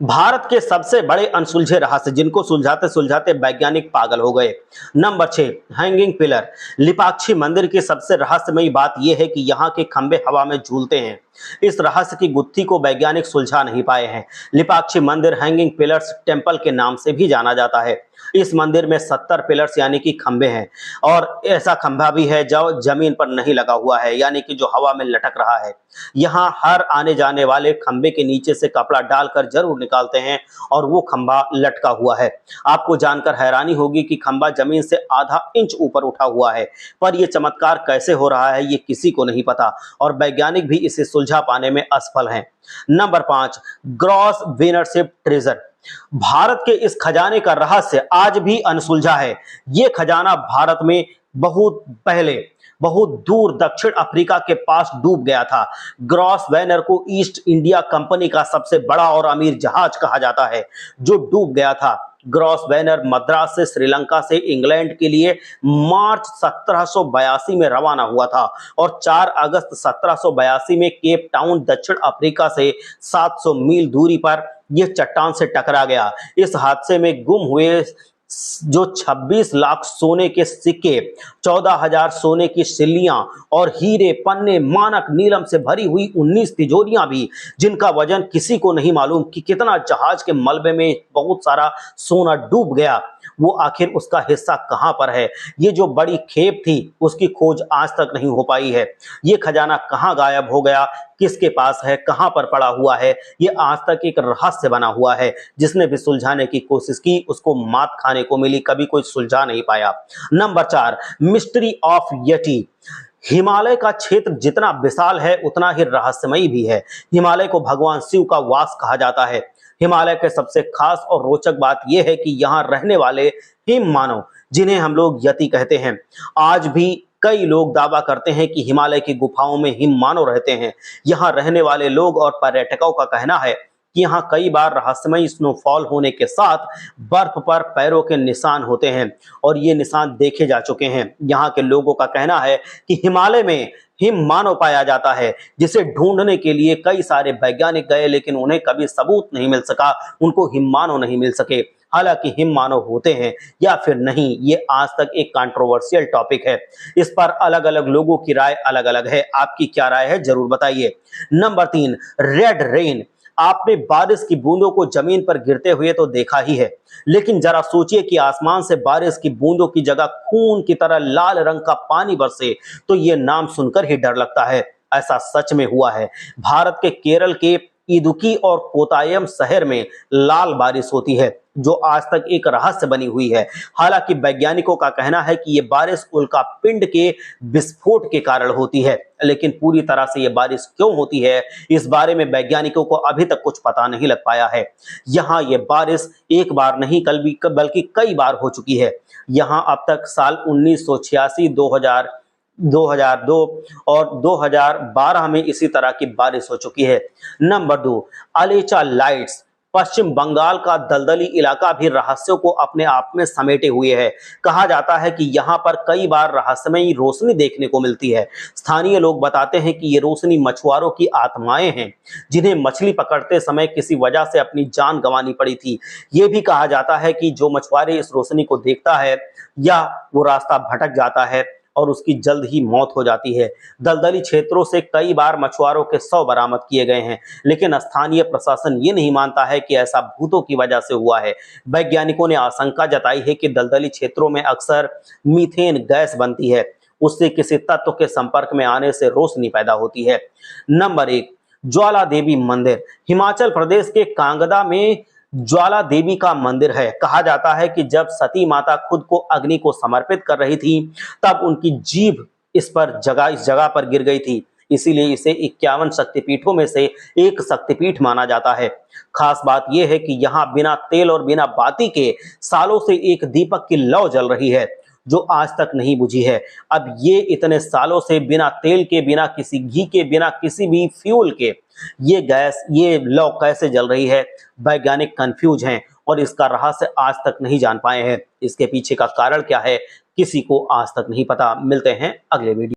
भारत के सबसे बड़े अनसुलझे रहस्य जिनको सुलझाते सुलझाते वैज्ञानिक पागल हो गए। Number 6, hanging pillar. लिपाक्षी मंदिर की सबसे रहस्यमयी बात यह है कि यहाँ के खंभे हवा में झूलते हैं। इस रहस्य की गुत्थी को वैज्ञानिक सुलझा नहीं पाए हैं। लिपाक्षी मंदिर हैंगिंग पिलर्स टेम्पल के नाम से भी जाना जाता है। इस मंदिर में 70 पिलर्स यानी कि खंभे हैं और ऐसा खंभा भी है जो जमीन पर नहीं लगा हुआ है, यानी कि जो हवा में लटक रहा है। यहाँ हर आने जाने वाले खंभे के नीचे से कपड़ा डालकर जरूर निकालते हैं और वो खंभा लटका हुआ है। आपको जानकर हैरानी होगी कि खंभा जमीन से आधा इंच ऊपर उठा हुआ है, पर यह चमत्कार कैसे हो रहा है ये किसी को नहीं पता और वैज्ञानिक भी इसे सुलझा पाने में असफल हैं। Number 5, Grosvenor ship treasure. Bharat के इस खजाने का रहस्य आज भी अनसुलझा है। ये खजाना भारत में बहुत पहले बहुत दूर दक्षिण अफ्रीका के पास डूब गया था। ग्रॉस वैनर को ईस्ट इंडिया कंपनी का सबसे बड़ा और अमीर जहाज कहा जाता है जो डूब गया था। ग्रॉस वैनर मद्रास से श्रीलंका से इंग्लैंड के लिए मार्च 1782 में रवाना हुआ था और 4 अगस्त 1782 में केप टाउन दक्षिण अफ्रीका से 700 मील दूरी पर यह चट्टान से टकरा गया। इस हादसे में गुम हुए जो 26 लाख सोने के सिक्के, 14,000 सोने की सिल्लियां और हीरे, पन्ने, मानक, नीलम से भरी हुई 19 तिजोरियां भी, जिनका वजन किसी को नहीं मालूम कि कितना जहाज के मलबे में बहुत सारा सोना डूब गया, वो आखिर उसका हिस्सा कहां पर है। ये जो बड़ी खेप थी उसकी खोज आज तक नहीं हो पाई है। ये खजाना कहां गायब हो गया, किसके पास है, कहां पर पड़ा हुआ है, ये आज तक एक रहस्य बना हुआ है। जिसने भी सुलझाने की कोशिश की उसको मात खाने को मिली, कभी कोई सुलझा नहीं पाया। Number 4, mystery of yeti. Himalaya का क्षेत्र जितना विशाल है उतना ही रहस्यमयी भी है। हिमालय को भगवान शिव का वास कहा जाता है। हिमालय के सबसे खास और रोचक बात यह है कि यहाँ रहने वाले हिम मानव, जिन्हें हम लोग यति कहते हैं, आज भी कई लोग दावा करते हैं कि हिमालय की गुफाओं में हिम मानव रहते हैं। यहाँ रहने वाले लोग और पर्यटकों का कहना है कि यहाँ कई बार रहस्यमयी स्नोफॉल होने के साथ बर्फ पर पैरों के निशान होते हैं और ये निशान देखे जा चुके हैं। यहाँ के लोगों का कहना है कि हिमालय में हिम मानव पाया जाता है, जिसे ढूंढने के लिए कई सारे वैज्ञानिक गए लेकिन उन्हें कभी सबूत नहीं मिल सका, उनको हिम मानव नहीं मिल सके। हालांकि हिम मानव होते हैं या फिर नहीं, ये आज तक एक कंट्रोवर्शियल टॉपिक है। इस पर अलग अलग लोगों की राय अलग अलग है। आपकी क्या राय है जरूर बताइए। Number 3, red rain. आपने बारिश की बूंदों को जमीन पर गिरते हुए तो देखा ही है, लेकिन जरा सोचिए कि आसमान से बारिश की बूंदों की जगह खून की तरह लाल रंग का पानी बरसे तो ये नाम सुनकर ही डर लगता है। ऐसा सच में हुआ है। भारत के केरल के इदुक्की और कोतायम शहर में लाल बारिश होती है जो आज तक एक रहस्य बनी हुई है। हालांकि वैज्ञानिकों का कहना है कि यह बारिश उल्का पिंड के विस्फोट के कारण होती है, लेकिन पूरी तरह से यह बारिश क्यों होती है इस बारे में वैज्ञानिकों को अभी तक कुछ पता नहीं लग पाया है। यहाँ यह बारिश एक बार नहीं बल्कि कई बार हो चुकी है। यहाँ अब तक साल 1986, 2002 और 2012 में इसी तरह की बारिश हो चुकी है। Number 2, Aleya lights. पश्चिम बंगाल का दलदली इलाका भी रहस्यों को अपने आप में समेटे हुए है। कहा जाता है कि यहाँ पर कई बार रहस्यमयी रोशनी देखने को मिलती है। स्थानीय लोग बताते हैं कि ये रोशनी मछुआरों की आत्माएं हैं, जिन्हें मछली पकड़ते समय किसी वजह से अपनी जान गंवानी पड़ी थी। ये भी कहा जाता है कि जो मछुआरे इस रोशनी को देखता है या वो रास्ता भटक जाता है और उसकी जल्द ही मौत हो जाती है। दलदली क्षेत्रों से कई बार मछुआरों के शव बरामद किए गए हैं, लेकिन स्थानीय प्रशासन ये नहीं मानता है कि ऐसा भूतों की वजह से हुआ है। वैज्ञानिकों ने आशंका जताई है कि दलदली क्षेत्रों में अक्सर मीथेन गैस बनती है, उससे किसी तत्व के संपर्क में आने से रोशनी पैदा होती है। नंबर 1, ज्वाला देवी मंदिर। हिमाचल प्रदेश के कांगड़ा में ज्वाला देवी का मंदिर है। कहा जाता है कि जब सती माता खुद को अग्नि को समर्पित कर रही थी तब उनकी जीभ इस जगह पर गिर गई थी, इसीलिए इसे 51 शक्तिपीठों में से एक शक्तिपीठ माना जाता है। खास बात यह है कि यहाँ बिना तेल और बिना बाती के सालों से एक दीपक की लौ जल रही है जो आज तक नहीं बुझी है। अब ये इतने सालों से बिना तेल के, बिना किसी घी के, बिना किसी भी फ्यूल के ये गैस, ये लौ कैसे जल रही है? वैज्ञानिक कंफ्यूज हैं और इसका रहस्य आज तक नहीं जान पाए हैं। इसके पीछे का कारण क्या है किसी को आज तक नहीं पता। मिलते हैं अगले वीडियो।